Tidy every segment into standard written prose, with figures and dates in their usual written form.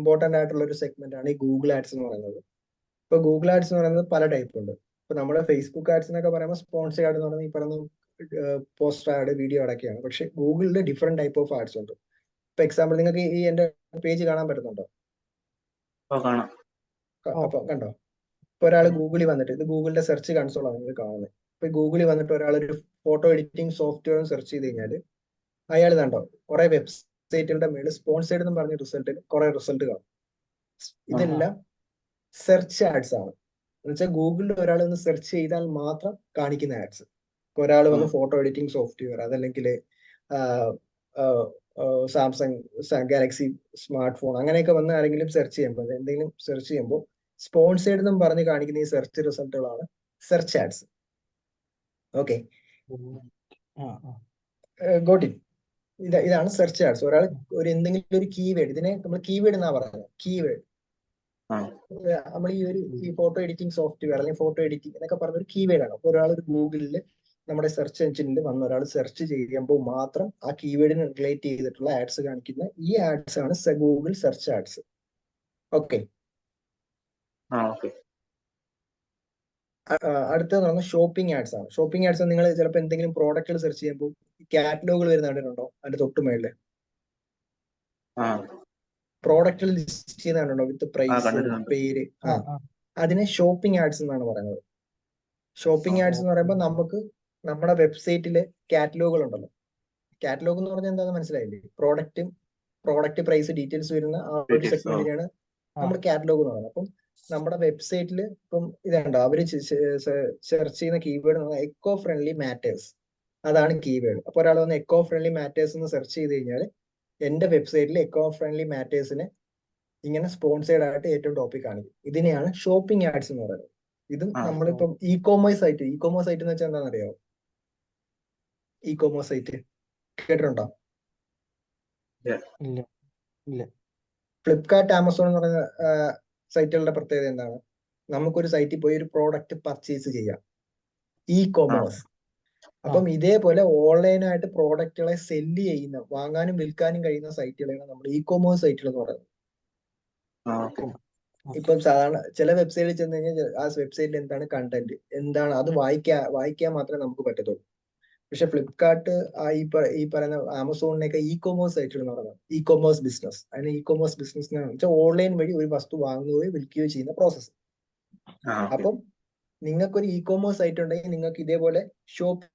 Important ആയിട്ടുള്ള ഒരു segment ആണ് ഈ ഗൂഗിൾ ആഡ്സ് എന്ന് പറയുന്നത്. ഇപ്പൊ ഗൂഗിൾ ആഡ്സ് എന്ന് പറയുന്നത് പല ടൈപ്പ് ഉണ്ട്. ഇപ്പൊ നമ്മുടെ ഫേസ്ബുക്ക് ആഡ്സ് എന്നൊക്കെ പറയുമ്പോൾ സ്പോൺസർ ആഡ് എന്ന് പറയുന്നത് ഈ പറയുന്ന പോസ്റ്റർ ആഡ്, വീഡിയോ ആഡൊക്കെയാണ്. പക്ഷെ ഗൂഗിളിൽ ഡിഫറെന്റ് ടൈപ്പ് ഓഫ് ആഡ്സ് ഉണ്ട്. ഇപ്പൊ എക്സാമ്പിൾ നിങ്ങൾക്ക് ഈ എന്റെ പേജ് കാണാൻ പറ്റുന്നുണ്ടോ? അപ്പൊ കണ്ടോ, ഇപ്പൊ ഒരാൾ ഗൂഗിളിൽ വന്നിട്ട്, ഇത് ഗൂഗിളിന്റെ സെർച്ച് കൺസോൾ ആണ് നിങ്ങൾ കാണുന്നത്. ഇപ്പൊ ഗൂഗിളിൽ വന്നിട്ട് ഒരാൾ ഒരു ഫോട്ടോ എഡിറ്റിംഗ് സോഫ്റ്റ്വെയർ സെർച്ച് ചെയ്ത് കഴിഞ്ഞാൽ അയാൾ കണ്ടോ കുറെ വെബ്സൈറ്റുകളുടെ മേളിൽ സ്പോൺസേഡ് എന്ന് പറഞ്ഞ റിസൾട്ടിൽ കുറെ റിസൾട്ട് കാണും. ഇതെല്ലാം സെർച്ച് ആഡ്സ് ആണ്. എന്നുവെച്ചാൽ ഗൂഗിളിൽ ഒരാൾ ഒന്ന് സെർച്ച് ചെയ്താൽ മാത്രം കാണിക്കുന്ന ആഡ്സ്. ഇപ്പൊ ഒരാൾ വന്ന് ഫോട്ടോ എഡിറ്റിംഗ് സോഫ്റ്റ്വെയർ, അതല്ലെങ്കിൽ സാംസങ് ഗാലക്സി സ്മാർട്ട് ഫോൺ അങ്ങനെയൊക്കെ വന്ന് ആരെങ്കിലും സെർച്ച് ചെയ്യുമ്പോൾ, എന്തെങ്കിലും സെർച്ച് ചെയ്യുമ്പോൾ സ്പോൺസേഡ് എന്നും പറഞ്ഞ് കാണിക്കുന്ന ഈ സെർച്ച് റിസൾട്ടുകളാണ് search ads. Okay, got it. ഇതാണ് സെർച്ച് ആഡ്സ്. ഒരാൾ ഒരു എന്തെങ്കിലും ഒരു കീവേഡ്, ഇതിനെ നമ്മൾ കീവേഡ് എന്നാ പറയുന്നത്. കീവേഡ് നമ്മൾ ഈ ഫോട്ടോ എഡിറ്റിംഗ് സോഫ്റ്റ്വെയർ അല്ലെങ്കിൽ ഫോട്ടോ എഡിറ്റിംഗ് എന്നൊക്കെ പറഞ്ഞ ഒരു കീവേഡ് ആണ്. അപ്പൊ ഒരാൾ ഒരു ഗൂഗിളിൽ നമ്മുടെ സെർച്ച് എഞ്ചിനിൽ വന്ന് ഒരാൾ സെർച്ച് ചെയ്യുമ്പോൾ മാത്രം ആ കീവേഡിന് റിലേറ്റ് ചെയ്തിട്ടുള്ള ആഡ്സ് കാണിക്കുന്ന ഈ ആഡ്സ് ആണ് ഗൂഗിൾ സെർച്ച് ആഡ്സ്. ഓക്കെ, അടുത്തത് പറഞ്ഞാൽ ഷോപ്പിംഗ് ആഡ്സ് ആണ്. ഷോപ്പിംഗ് ആഡ്സ് നിങ്ങൾ ചിലപ്പോൾ എന്തെങ്കിലും പ്രോഡക്റ്റുകൾ സെർച്ച് ചെയ്യുമ്പോൾ കാറ്റലോഗുകൾ വരുന്ന കണ്ടിട്ടുണ്ടോ? അതിന്റെ തൊട്ട് മേളില് പ്രോഡക്റ്റുകൾ ലിസ്റ്റ് ചെയ്യുന്ന കണ്ടുണ്ടോ? വിത്ത് പ്രൈസ്, പേര്. അതിനെ ഷോപ്പിംഗ് ആഡ്സ് എന്നാണ് പറയുന്നത്. ഷോപ്പിംഗ് ആഡ്സ് എന്ന് പറയുമ്പോൾ നമുക്ക് നമ്മുടെ വെബ്സൈറ്റില് കാറ്റലോഗുകൾ ഉണ്ടല്ലോ. കാറ്റലോഗ് എന്ന് പറഞ്ഞാൽ എന്താണെന്ന് മനസ്സിലായില്ലേ? പ്രോഡക്റ്റ് പ്രൈസ് ഡീറ്റെയിൽസ് വരുന്ന ആ ഒരു സെഗ്മെന്റിനാണ് നമ്മൾ കാറ്റലോഗ് എന്ന് പറയുന്നത്. അപ്പം നമ്മുടെ വെബ്സൈറ്റിൽ ഇപ്പം ഇതുണ്ടോ, അവര് സെർച്ച് ചെയ്യുന്ന കീവേഡ് എക്കോ ഫ്രണ്ട്ലി മാറ്റേഴ്സ്, അതാണ് കീവേഡ്. അപ്പൊ ഒരാൾ വന്ന് എക്കോ ഫ്രണ്ട്ലി മാറ്റേഴ്സ് എന്ന് സെർച്ച് ചെയ്ത് കഴിഞ്ഞാൽ എന്റെ വെബ്സൈറ്റിൽ എക്കോ ഫ്രണ്ട്ലി മാറ്റേഴ്സിന് ഇങ്ങനെ സ്പോൺസേഡ് ആയിട്ട് ഏറ്റവും ടോപ്പിക് കാണിക്കും. ഇതിനെയാണ് ഷോപ്പിംഗ് ആഡ്സ് എന്ന് പറയുന്നത്. ഇതും നമ്മളിപ്പം ഇ കോമേഴ്സ് സൈറ്റ് എന്ന് വെച്ചാൽ എന്താണെന്ന് അറിയാമോ? ഇ കോമേഴ്സ് സൈറ്റ് കേട്ടിട്ടുണ്ടോ? ഫ്ലിപ്കാർട്ട്, ആമസോൺ എന്ന് പറയുന്ന സൈറ്റുകളുടെ പ്രത്യേകത എന്താണ്? നമുക്കൊരു സൈറ്റിൽ പോയി ഒരു പ്രോഡക്റ്റ് പർച്ചേസ് ചെയ്യാം, ഇ കോമേഴ്സ്. അപ്പം ഇതേപോലെ ഓൺലൈനായിട്ട് പ്രോഡക്റ്റുകളെ സെല്ല് ചെയ്യുന്ന, വാങ്ങാനും വിൽക്കാനും കഴിയുന്ന സൈറ്റുകളാണ് നമ്മൾ ഇ കോമേഴ്സ് സൈറ്റുകൾ എന്ന് പറയുന്നത്. ഇപ്പം സാധാരണ ചില വെബ്സൈറ്റിൽ ചെന്ന് കഴിഞ്ഞാൽ ആ വെബ്സൈറ്റിൽ എന്താണ് കണ്ടന്റ്, എന്താണ് അത് വായിക്കാൻ മാത്രമേ നമുക്ക് പറ്റത്തുള്ളൂ. പക്ഷെ ഫ്ലിപ്കാർട്ട് ഈ പറയുന്ന ആമസോണിനൊക്കെ ഇ കോമേഴ്സ് സൈറ്റുകൾ എന്ന് പറയുന്നത് ഇ കോമേഴ്സ് ബിസിനസ്. അതിന് ഇ കോമേഴ്സ് ബിസിനസ് എന്ന് വെച്ചാൽ ഓൺലൈൻ വഴി ഒരു വസ്തു വാങ്ങുകയോ വിൽക്കുകയോ ചെയ്യുന്ന പ്രോസസ്സ്. അപ്പം നിങ്ങൾക്കൊരു ഇ കോമേഴ്സ് സൈറ്റ് ഉണ്ടെങ്കിൽ നിങ്ങൾക്ക് ഇതേപോലെ ഷോപ്പ്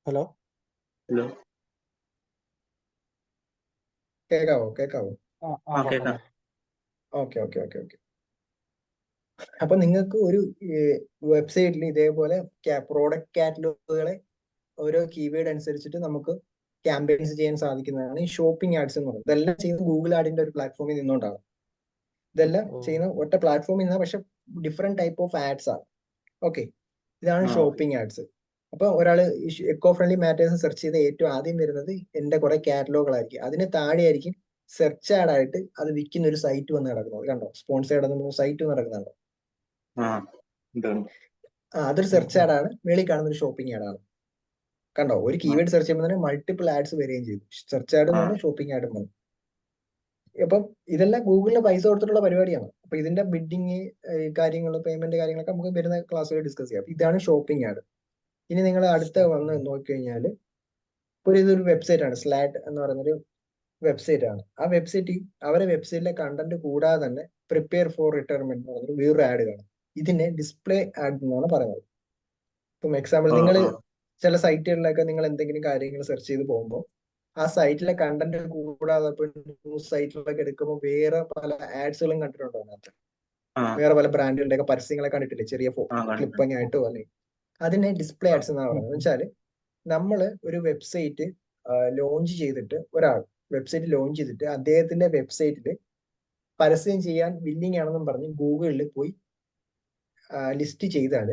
ഹലോ കേക്കാവോ? ഓക്കെ. അപ്പൊ നിങ്ങൾക്ക് ഒരു വെബ്സൈറ്റിൽ ഇതേപോലെ പ്രോഡക്റ്റ് കാറ്റലോഗുകളെ ഓരോ കീവേഡ് അനുസരിച്ചിട്ട് നമുക്ക് ക്യാമ്പയിൻസ് ചെയ്യാൻ സാധിക്കുന്നതാണ് ഈ ഷോപ്പിംഗ് ആഡ്സ് എന്ന് പറയുന്നത്. ഇതെല്ലാം ചെയ്യുന്നത് ഗൂഗിൾ ആഡിന്റെ ഒരു പ്ലാറ്റ്ഫോമിൽ നിന്നുകൊണ്ടാണ്. ഇതെല്ലാം ചെയ്യുന്ന ഒറ്റ പ്ലാറ്റ്ഫോമിൽ നിന്നാണ്, പക്ഷെ ഡിഫറെന്റ് ടൈപ്പ് ഓഫ് ആഡ്സ് ആണ്. ഓക്കെ, ഇതാണ് ഷോപ്പിംഗ് ആഡ്സ്. അപ്പൊ ഒരാൾ എക്കോ ഫ്രണ്ട്ലി മാറ്റേഴ്സ് സെർച്ച് ചെയ്ത് ഏറ്റവും ആദ്യം വരുന്നത് എന്റെ കുറെ കാറ്റലോഗുകളായിരിക്കും. അതിന് താഴെയായിരിക്കും സെർച്ച് ആഡ് ആയിട്ട് അത് വിൽക്കുന്ന ഒരു സൈറ്റ് വന്ന് കിടക്കുന്നത്. കണ്ടോ, സ്പോൺസേർഡ് സൈറ്റ് നടക്കുന്നുണ്ടോ? അതൊരു സെർച്ച് ആഡ് ആണ്. മേളിൽ കാണുന്ന ഒരു ഷോപ്പിംഗ് ആഡ് ആണ്. കണ്ടോ, ഒരു കീവേഡ് സെർച്ച് ചെയ്യുമ്പോൾ തന്നെ മൾട്ടിപ്പിൾ ആഡ്സ് വരികയും ചെയ്തു. സെർച്ച് ആഡും വന്നു, ഷോപ്പിംഗ് ആഡും വന്നു. അപ്പം ഇതെല്ലാം ഗൂഗിളിന് പൈസ കൊടുത്തിട്ടുള്ള പരിപാടിയാണ്. അപ്പൊ ഇതിന്റെ ബിഡിങ് കാര്യങ്ങൾ, പേയ്മെന്റ് കാര്യങ്ങളൊക്കെ നമുക്ക് വരുന്ന ക്ലാസ്സുകൾ ഡിസ്കസ് ചെയ്യാം. ഇതാണ് ഷോപ്പിംഗ് ആഡ്. ഇനി നിങ്ങൾ അടുത്ത വന്ന് നോക്കിക്കഴിഞ്ഞാൽ ഇതൊരു വെബ്സൈറ്റ് ആണ്, സ്ലാറ്റ് എന്ന് പറയുന്നൊരു വെബ്സൈറ്റ് ആണ്. ആ വെബ്സൈറ്റ് അവരെ വെബ്സൈറ്റിലെ കണ്ടന്റ് കൂടാതെ തന്നെ പ്രിപ്പയർ ഫോർ റിട്ടയർമെന്റ് എന്ന് പറഞ്ഞൊരു വേറൊരു ആഡ് കാണും. ഇതിനെ ഡിസ്പ്ലേ ആഡ് എന്നാണ് പറയുന്നത്. ഇപ്പം എക്സാമ്പിൾ നിങ്ങൾ ചില സൈറ്റുകളിലൊക്കെ നിങ്ങൾ എന്തെങ്കിലും കാര്യങ്ങൾ സെർച്ച് ചെയ്ത് പോകുമ്പോൾ ആ സൈറ്റിലെ കണ്ടന്റ് കൂടാതെ ന്യൂസ് സൈറ്റിലൊക്കെ എടുക്കുമ്പോൾ വേറെ പല ആഡ്സുകളും കണ്ടിട്ടുണ്ടോ? അതിനകത്ത് വേറെ പല ബ്രാൻഡുകളുടെ ഒക്കെ പരസ്യങ്ങളെ കണ്ടിട്ടില്ലേ? ചെറിയ ക്ലിപ്പിംഗ് ആയിട്ടോ അല്ലെങ്കിൽ അതിനെ ഡിസ്പ്ലേ ആഡ്സ് എന്നാണ് പറയുന്നത്. എന്ന് വെച്ചാൽ നമ്മൾ ഒരു വെബ്സൈറ്റ് ലോഞ്ച് ചെയ്തിട്ട്, ഒരാൾ വെബ്സൈറ്റ് ലോഞ്ച് ചെയ്തിട്ട് അദ്ദേഹത്തിന്റെ വെബ്സൈറ്റിൽ പരസ്യം ചെയ്യാൻ വില്ലിങ് ആണെന്നും പറഞ്ഞ് ഗൂഗിളിൽ പോയി ലിസ്റ്റ് ചെയ്താൽ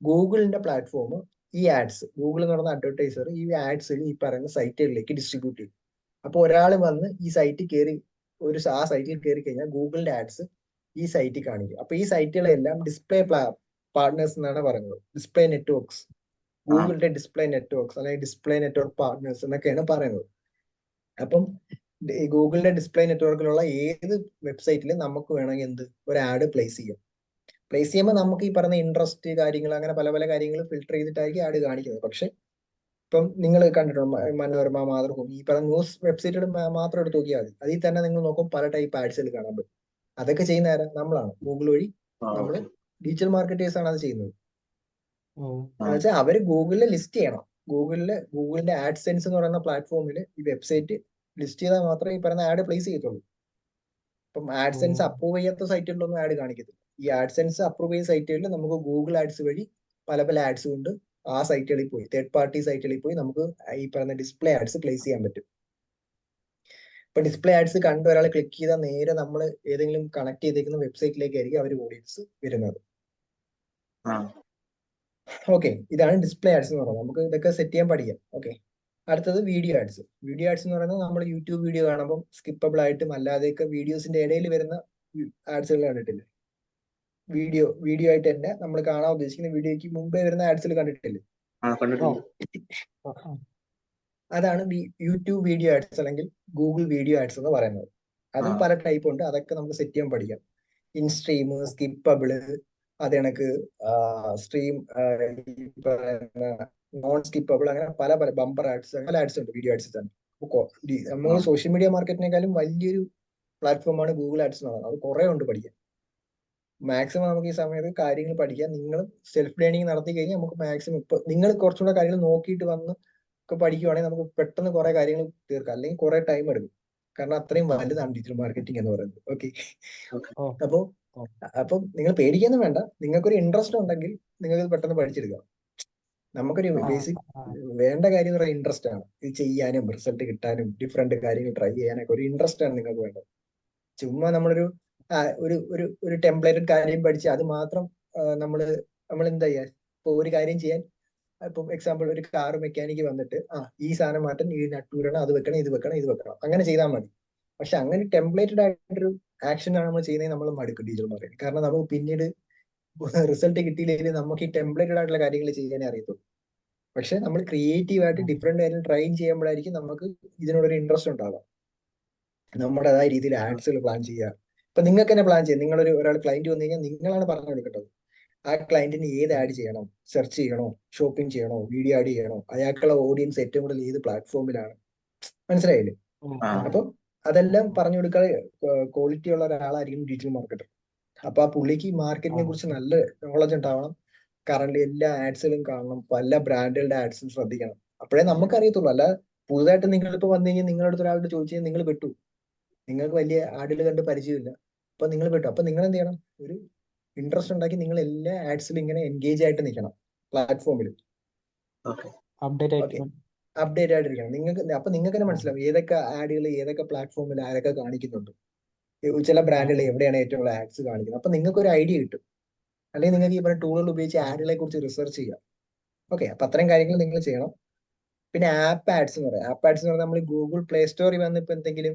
ഗൂഗിളിന്റെ പ്ലാറ്റ്ഫോം ഈ ആഡ്സ്, ഗൂഗിൾ എന്ന് പറയുന്ന അഡ്വർടൈസർ ഈ ആഡ്സിൽ ഈ പറയുന്ന സൈറ്റുകളിലേക്ക് ഡിസ്ട്രിബ്യൂട്ട് ചെയ്യും. അപ്പൊ ഒരാൾ വന്ന് ഈ സൈറ്റിൽ കയറി ആ സൈറ്റിൽ കയറി കഴിഞ്ഞാൽ ഗൂഗിളിന്റെ ആഡ്സ് ഈ സൈറ്റിൽ കാണിക്കും. അപ്പൊ ഈ സൈറ്റുകളെല്ലാം ഡിസ്പ്ലേ പാർട്ട്നേഴ്സ് എന്നാണ് പറയുന്നത്. ഡിസ്പ്ലേ നെറ്റ്വർക്ക്സ്, ഗൂഗിളിന്റെ ഡിസ്പ്ലേ നെറ്റ്വർക്ക്സ് അല്ലെങ്കിൽ ഡിസ്പ്ലേ നെറ്റ്വർക്ക് പാർട്ട്നേഴ്സ് എന്നൊക്കെയാണ് പറയുന്നത്. അപ്പം ഗൂഗിളിന്റെ ഡിസ്പ്ലേ നെറ്റ്വർക്കിലുള്ള ഏത് വെബ്സൈറ്റിലും നമുക്ക് വേണമെങ്കിൽ ഒരു ആഡ് പ്ലേസ് ചെയ്യാം. പ്ലേസ് ചെയ്യുമ്പോൾ നമുക്ക് ഈ പറഞ്ഞ ഇൻട്രസ്റ്റ് കാര്യങ്ങൾ അങ്ങനെ പല പല കാര്യങ്ങൾ ഫിൽട്ടർ ചെയ്തിട്ടായിരിക്കും ആഡ് കാണിക്കുന്നത്. പക്ഷെ ഇപ്പം നിങ്ങൾ കണ്ടിട്ടുണ്ട് മനോരമ, മാതൃഭൂമി, ഈ പറഞ്ഞ ന്യൂസ് വെബ്സൈറ്റുകൾ മാത്രം എടുത്ത് നോക്കിയാൽ മതി. അതിൽ തന്നെ നിങ്ങൾ നോക്കും പല ടൈപ്പ് ആഡ്സുകൾ കാണാൻ പറ്റും. അതൊക്കെ ചെയ്യുന്ന ആരാ? നമ്മളാണ്. ഗൂഗിൾ വഴി നമ്മൾ ഡിജിറ്റൽ മാർക്കറ്റേഴ്സ് ആണ് അത് ചെയ്യുന്നത്. എന്നുവെച്ചാൽ അവര് ഗൂഗിളിൽ ലിസ്റ്റ് ചെയ്യണം. ഗൂഗിളിന്റെ ആഡ്സെൻസ് എന്ന് പറയുന്ന പ്ലാറ്റ്ഫോമിൽ ഈ വെബ്സൈറ്റ് ലിസ്റ്റ് ചെയ്താൽ മാത്രമേ ഈ പറയുന്ന ആഡ് പ്ലേസ് ചെയ്യത്തുള്ളൂ. ഇപ്പം ആഡ്സെൻസ് അപ്രൂവ് ചെയ്യാത്ത സൈറ്റുകളിലൊന്നും ആഡ് കാണിക്കത്തില്ല. ഈ ആഡ്സെൻസ് അപ്രൂവ് ചെയ്ത സൈറ്റുകളിൽ നമുക്ക് ഗൂഗിൾ ആഡ്സ് വഴി പല പല ആഡ്സ് കൊണ്ട് ആ സൈറ്റുകളിൽ പോയി, തേർഡ് പാർട്ടി സൈറ്റുകളിൽ പോയി നമുക്ക് ഈ പറയുന്ന ഡിസ്പ്ലേ ആഡ്സ് പ്ലേസ് ചെയ്യാൻ പറ്റും. ഇപ്പൊ ഡിസ്പ്ലേ ആഡ്സ് കണ്ട് ഒരാൾ ക്ലിക്ക് ചെയ്താൽ നേരെ നമ്മൾ ഏതെങ്കിലും കണക്ട് ചെയ്തേക്കുന്ന വെബ്സൈറ്റിലേക്കായിരിക്കും അവർ ഓഡിയൻസ് വരുന്നത്. ഓക്കെ, ഇതാണ് ഡിസ്പ്ലേ ആഡ്സ് എന്ന് പറയുന്നത്. നമുക്ക് ഇതൊക്കെ സെറ്റ് ചെയ്യാൻ പഠിക്കാം. ഓക്കെ, അടുത്തത് വീഡിയോ ആഡ്സ്. വീഡിയോ ആഡ്സ് എന്ന് പറയുന്നത് നമ്മൾ യൂട്യൂബ് വീഡിയോ കാണുമ്പോൾ സ്കിപ്പബിൾ ആയിട്ടും അല്ലാതെയൊക്കെ വീഡിയോസിന്റെ ഇടയിൽ വരുന്ന ആഡ്സുകൾ കണ്ടിട്ടില്ലേ? വീഡിയോ ആയിട്ട് തന്നെ നമ്മൾ കാണാൻ ഉദ്ദേശിക്കുന്ന വീഡിയോയ്ക്ക് മുമ്പേ വരുന്ന ആഡ്സുകൾ കണ്ടിട്ടില്ലേ? അതാണ് യൂട്യൂബ് വീഡിയോ ആഡ്സ് അല്ലെങ്കിൽ ഗൂഗിൾ വീഡിയോ ആഡ്സ് എന്ന് പറയുന്നത്. അതും പല ടൈപ്പ് ഉണ്ട്. അതൊക്കെ നമുക്ക് സെറ്റ് ചെയ്യാൻ പഠിക്കാം. ഇൻസ്ട്രീം, സ്കിപ്പബിള്, അത് കണക്ക് സ്ട്രീം, നോൺ സ്കിപ്പബിൾ, അങ്ങനെ പല പല ബമ്പർ ആഡ്സ്, അങ്ങനെ ആഡ്സ് ഉണ്ട് വീഡിയോ ആഡ്സ് തന്നെ. നമ്മൾ സോഷ്യൽ മീഡിയ മാർക്കറ്റിനേക്കാളും വലിയൊരു പ്ലാറ്റ്ഫോമാണ് ഗൂഗിൾ ആഡ്സ് എന്ന് പറയുന്നത്. അത് കുറെ ഉണ്ട് പഠിക്കാൻ. മാക്സിമം നമുക്ക് ഈ സമയത്ത് കാര്യങ്ങൾ പഠിക്കാം. നിങ്ങൾ സെൽഫ് ലേണിംഗ് നടത്തി കഴിഞ്ഞാൽ നമുക്ക് മാക്സിമം ഇപ്പൊ നിങ്ങൾ കുറച്ചുകൂടെ കാര്യങ്ങൾ നോക്കിയിട്ട് വന്ന് ഒക്കെ പഠിക്കുവാണെങ്കിൽ നമുക്ക് പെട്ടെന്ന് കുറെ കാര്യങ്ങൾ തീർക്കാം. അല്ലെങ്കിൽ കുറെ ടൈം എടുക്കും. കാരണം അത്രയും വലുതാണ് ഡിജിറ്റൽ മാർക്കറ്റിംഗ് എന്ന് പറയുന്നത്. ഓക്കെ, അപ്പം നിങ്ങൾ പേടിക്കൊന്നും വേണ്ട. നിങ്ങൾക്കൊരു ഇൻട്രസ്റ്റ് ഉണ്ടെങ്കിൽ നിങ്ങൾക്ക് പെട്ടെന്ന് പഠിച്ചെടുക്കാം. നമുക്കൊരു ബേസിക് വേണ്ട കാര്യം എന്ന് പറയുന്നത് ഇൻട്രസ്റ്റ് ആണ്. ഇത് ചെയ്യാനും റിസൾട്ട് കിട്ടാനും ഡിഫറെന്റ് കാര്യങ്ങൾ ട്രൈ ചെയ്യാനൊക്കെ ഒരു ഇൻട്രസ്റ്റ് ആണ് നിങ്ങൾക്ക് വേണ്ടത്. ചുമ്മാ നമ്മളൊരു ഒരു ടെംപ്ലേറ്റഡ് കാര്യം പഠിച്ച് അത് മാത്രം നമ്മൾ എന്താ ചെയ്യാ? ഇപ്പൊ ഒരു കാര്യം ചെയ്യാൻ, ഇപ്പൊ എക്സാമ്പിൾ ഒരു കാർ മെക്കാനിക്ക് വന്നിട്ട് ഈ സാധനം മാറ്റാൻ ഈ നട്ടൂരണം, അത് വെക്കണം, ഇത് വെക്കണം, ഇത് വെക്കണം, അങ്ങനെ ചെയ്താൽ മതി. പക്ഷെ അങ്ങനെ ടെംപ്ലേറ്റഡ് ആയിട്ടൊരു ആക്ഷൻ ആണ് നമ്മൾ ചെയ്യുന്നത്, നമ്മൾ മടുക്കും ഡിജിറ്റൽ മാർക്കറ്റിംഗ്. കാരണം നമുക്ക് പിന്നീട് റിസൾട്ട് കിട്ടിയില്ലെങ്കിൽ നമുക്ക് ഈ ടെംപ്ലേറ്റഡ് ആയിട്ടുള്ള കാര്യങ്ങൾ ചെയ്യാനേ അറിയത്തുള്ളൂ. പക്ഷെ നമ്മൾ ക്രിയേറ്റീവ് ആയിട്ട് ഡിഫറെന്റ് കാര്യം ട്രൈ ചെയ്യുമ്പോഴായിരിക്കും നമുക്ക് ഇതിനോടൊരു ഇൻട്രസ്റ്റ് ഉണ്ടാകാം. നമ്മുടേതായ രീതിയിൽ ആഡ്സുകൾ പ്ലാൻ ചെയ്യുക. ഇപ്പൊ നിങ്ങൾക്ക് തന്നെ പ്ലാൻ ചെയ്യാം. ഒരാൾ ക്ലയന്റ് വന്നു കഴിഞ്ഞാൽ നിങ്ങളാണ് പറഞ്ഞു കൊടുക്കേണ്ടത്. ആ ക്ലയന്റിന് ഏത് ആഡ് ചെയ്യണം, സെർച്ച് ചെയ്യണോ, ഷോപ്പിംഗ് ചെയ്യണോ, വീഡിയോ ആഡ് ചെയ്യണോ, അയാൾക്കുള്ള ഓഡിയൻസ് ഏറ്റവും കൂടുതൽ ഏത് പ്ലാറ്റ്ഫോമിലാണ്, മനസ്സിലായില്ലേ? അപ്പം അതെല്ലാം പറഞ്ഞു കൊടുക്കാൻ ക്വാളിറ്റി ഉള്ള ഒരാളായിരിക്കും ഡിജിറ്റൽ മാർക്കറ്റർ. അപ്പൊ ആ പുള്ളിക്ക് മാർക്കറ്റിനെ കുറിച്ച് നല്ല നോളജ് ഉണ്ടാവണം. കറന്റ് എല്ലാ ആഡ്സുകളും കാണണം, പല ബ്രാൻഡുകളുടെ ആഡ്സും ശ്രദ്ധിക്കണം. അപ്പോഴേ നമുക്കറിയത്തുള്ളൂ. അല്ല പുതുതായിട്ട് നിങ്ങളിപ്പോ വന്നു കഴിഞ്ഞാൽ നിങ്ങളുടെ അടുത്ത് ഒരാളോട് ചോദിച്ചു കഴിഞ്ഞാൽ നിങ്ങൾ പെട്ടു. നിങ്ങൾക്ക് വലിയ ആഡുകൾ കണ്ട് പരിചയമില്ല, അപ്പൊ നിങ്ങൾ പെട്ടു. അപ്പൊ നിങ്ങൾ എന്ത് ചെയ്യണം? ഒരു ഇൻട്രസ്റ്റ് ഉണ്ടാക്കി നിങ്ങൾ എല്ലാ ആഡ്സിലും ഇങ്ങനെ എൻഗേജ് ആയിട്ട് നിൽക്കണം, പ്ലാറ്റ്ഫോമിൽ അപ്ഡേറ്റ് ആയിട്ടിരിക്കണം. അപ്പൊ നിങ്ങൾക്ക് തന്നെ മനസ്സിലാവും ഏതൊക്കെ ആഡുകൾ ഏതൊക്കെ പ്ലാറ്റ്ഫോമിൽ ആരൊക്കെ കാണിക്കുന്നുണ്ട്, ചില ബ്രാൻഡുകൾ എവിടെയാണ് ഏറ്റവും കൂടുതൽ ആഡ്സ് കാണിക്കുന്നത്. അപ്പൊ നിങ്ങൾക്ക് ഒരു ഐഡിയ കിട്ടും. അല്ലെങ്കിൽ നിങ്ങൾക്ക് ഈ പറഞ്ഞ ടൂളുകൾ ഉപയോഗിച്ച് ആഡുകളെ കുറിച്ച് റിസർച്ച് ചെയ്യാം. ഓക്കെ, അപ്പൊ അത്രയും കാര്യങ്ങൾ നിങ്ങൾ ചെയ്യണം. പിന്നെ ആപ്പ് ആഡ്സ് എന്ന് പറയാം. ആപ്പ് ആഡ്സ് എന്ന് പറഞ്ഞാൽ നമ്മൾ ഗൂഗിൾ പ്ലേ സ്റ്റോറിൽ വന്ന് ഇപ്പൊ എന്തെങ്കിലും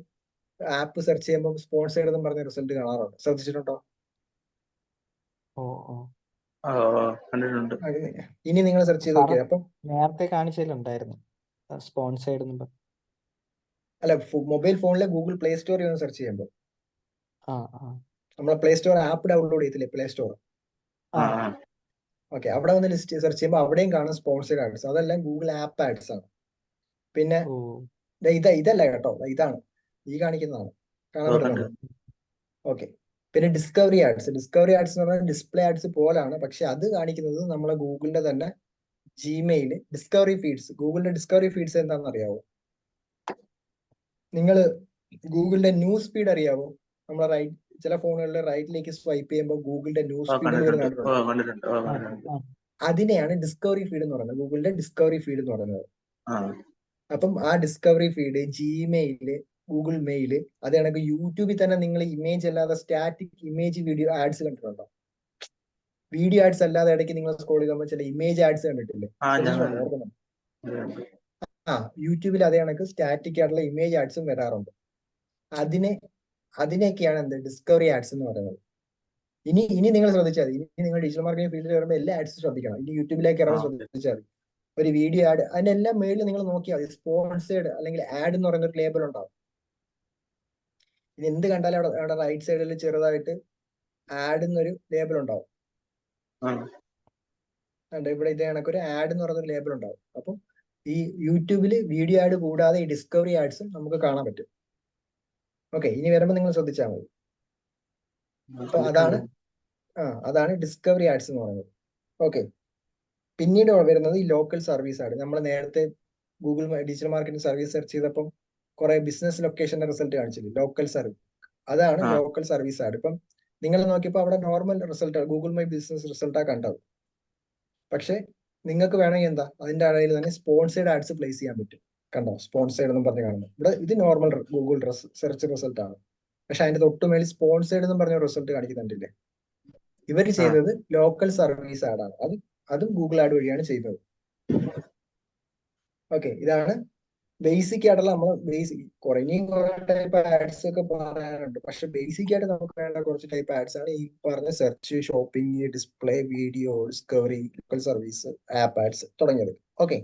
ആപ്പ് സെർച്ച് ചെയ്യുമ്പോൾ സ്പോൺസേർഡ് എന്ന് പറഞ്ഞ റിസൾട്ട് കാണാറുണ്ട്. ശ്രദ്ധിച്ചിട്ടുണ്ടോ? ഇനി നിങ്ങൾ സെർച്ച് ചെയ്ത് നോക്കിയാൽ അപ്പം നേരത്തെ കാണിച്ചിട്ടുണ്ടായിരുന്നു സ്പോൺസേർഡ്. അല്ല, മൊബൈൽ ഫോണിലെ ഗൂഗിൾ പ്ലേ സ്റ്റോറിൽ ഒന്ന് സെർച്ച് ചെയ്യുമ്പോൾ നമ്മളെ പ്ലേ സ്റ്റോർ ആപ്പ് ഡൗൺലോഡ് ചെയ്തില്ലേ, പ്ലേ സ്റ്റോർ. ഓക്കെ, അവിടെ വന്ന് ലിസ്റ്റ് സെർച്ച് ചെയ്യുമ്പോൾ അവിടെയും കാണും സ്പോൺസേർഡ് ആഡ്സ്. അതെല്ലാം ഗൂഗിൾ ആപ്പ് ആഡ്സ് ആണ്. പിന്നെ ഇതല്ല കേട്ടോ, ഇതാണ് ഈ കാണിക്കുന്നതാണ്. കാണാൻ പറ്റുന്നുണ്ടോ? ഓക്കെ, പിന്നെ ഡിസ്കവറി ആഡ്സ്. ഡിസ്കവറി ആഡ്സ് എന്ന് പറഞ്ഞാൽ ഡിസ്പ്ലേ ആഡ്സ് പോലാണ്, പക്ഷെ അത് കാണിക്കുന്നത് നമ്മളെ ഗൂഗിളിന്റെ തന്നെ ജിമെയിൽ ഡിസ്കവറി ഫീഡ്സ്. ഗൂഗിളിന്റെ ഡിസ്കവറി ഫീഡ്സ് എന്താണെന്ന് അറിയാവോ? നിങ്ങൾ ഗൂഗിളിന്റെ ന്യൂസ് ഫീഡ് അറിയാവോ? നമ്മളെ റൈറ്റ് ചില ഫോണുകളിൽ റൈറ്റിലേക്ക് സ്വൈപ്പ് ചെയ്യുമ്പോൾ ഗൂഗിളിന്റെ ന്യൂസ് ഫീഡ് വരുന്നുണ്ട്. അതിനെയാണ് ഡിസ്കവറി ഫീഡ് എന്ന് പറയുന്നത്, ഗൂഗിളിന്റെ ഡിസ്കവറി ഫീഡ് എന്ന് പറയുന്നത്. അപ്പം ആ discovery feed, Gmail, Google mail, അത് കണക്ക് യൂട്യൂബിൽ തന്നെ നിങ്ങൾ ഇമേജ് അല്ലാതെ സ്റ്റാറ്റിക് ഇമേജ് വീഡിയോ ആഡ്സ് കണ്ടിട്ടുണ്ടോ? വീഡിയോ ആഡ്സ് അല്ലാതെ ഇടയ്ക്ക് നിങ്ങൾ സ്ക്രോൾ ചെയ്യുമ്പോൾ ചില ഇമേജ് ആഡ്സ് കണ്ടിട്ടില്ലേ? യൂട്യൂബിൽ അതേ കണക്ക് സ്റ്റാറ്റിക് ആയിട്ടുള്ള ഇമേജ് ആഡ്സും വരാറുണ്ട്. അതിനെ അതിനെയൊക്കെയാണ് എന്ത് ഡിസ്കവറി ആഡ്സ് എന്ന് പറയുന്നത്. ഇനി നിങ്ങൾ ശ്രദ്ധിച്ചാൽ മതി. ഇനി നിങ്ങൾ ഡിജിറ്റൽ മാർക്കറ്റിംഗ് ഫീൽഡിൽ വരുമ്പോൾ എല്ലാ ആഡ്സും ശ്രദ്ധിക്കണം. ഇനി യൂട്യൂബിലേക്ക് ഇറങ്ങാൻ ശ്രദ്ധിച്ചാൽ മതി. ഒരു വീഡിയോ ആഡ് അതിന്റെ എല്ലാം മേളിൽ നിങ്ങൾ നോക്കിയാൽ മതി സ്പോൺസേഡ് അല്ലെങ്കിൽ ആഡ് എന്ന് പറയുന്ന ഒരു ലേബൽ ഉണ്ടാവും. ഇനി എന്ത് കണ്ടാലും അവിടെ റൈറ്റ് സൈഡിൽ ചെറുതായിട്ട് ആഡ് എന്നൊരു ലേബൽ ഉണ്ടാവും. ഇവിടെ ഇതേ കണക്കൊരു ആഡ് എന്ന് പറയുന്ന ഒരു ലേബൽ ഉണ്ടാവും. അപ്പം ഈ യൂട്യൂബിൽ വീഡിയോ ആഡ് കൂടാതെ ഈ ഡിസ്കവറി ആഡ്സും നമുക്ക് കാണാൻ പറ്റും. ഓക്കെ, ഇനി വരുമ്പോൾ നിങ്ങൾ ശ്രദ്ധിച്ചാൽ മതി. അപ്പൊ അതാണ് ഡിസ്കവറി ആഡ്സ് എന്ന് പറയുന്നത്. ഓക്കെ, പിന്നീട് വരുന്നത് ഈ ലോക്കൽ സർവീസ് ആഡ്. നമ്മൾ നേരത്തെ Google digital marketing service search ചെയ്തപ്പം കുറെ ബിസിനസ് ലൊക്കേഷന്റെ റിസൾട്ട് കാണിച്ചില്ലേ, ലോക്കൽ സർവീസ്. അതാണ് ലോക്കൽ സർവീസ് ആഡ്. ഇപ്പം നിങ്ങൾ നോക്കിയപ്പോൾ അവിടെ normal result Google my business റിസൾട്ടാണ് കണ്ടത്. പക്ഷെ നിങ്ങൾക്ക് വേണമെങ്കിൽ എന്താ അതിന്റെ ഇടയിൽ തന്നെ സ്പോൺസേഡ് ആഡ്സ് പ്ലേസ് ചെയ്യാൻ പറ്റും. കണ്ടോ, സ്പോൺസേഡ് എന്നും പറഞ്ഞ് കാണുന്നത്. ഇവിടെ ഇത് നോർമൽ ഗൂഗിൾ സെർച്ച് റിസൾട്ട് ആണ്. പക്ഷെ അതിന്റെ തൊട്ടുമേൽ സ്പോൺസേഡ് എന്നും പറഞ്ഞ റിസൾട്ട് കാണിക്കുന്നുണ്ടില്ലേ. ഇവർ ചെയ്തത് ലോക്കൽ സർവീസ് ആഡാണ്. അതും ഗൂഗിൾ ആഡ് വഴിയാണ് ചെയ്യുന്നത്. ഓക്കെ, ഇതാണ് ബേസിക് ആയിട്ടുള്ള നമ്മൾ ഇനിയും കുറെ ടൈപ്പ് ആഡ്സ് ഒക്കെ പറയാനുണ്ട്. പക്ഷെ ബേസിക് ആയിട്ട് നമുക്ക് വേണ്ട കുറച്ച് ടൈപ്പ് ആഡ്സ് ആണ് ഈ പറഞ്ഞ search, shopping, display, video, discovery, local service, app ads തുടങ്ങിയത്. ഓക്കെ.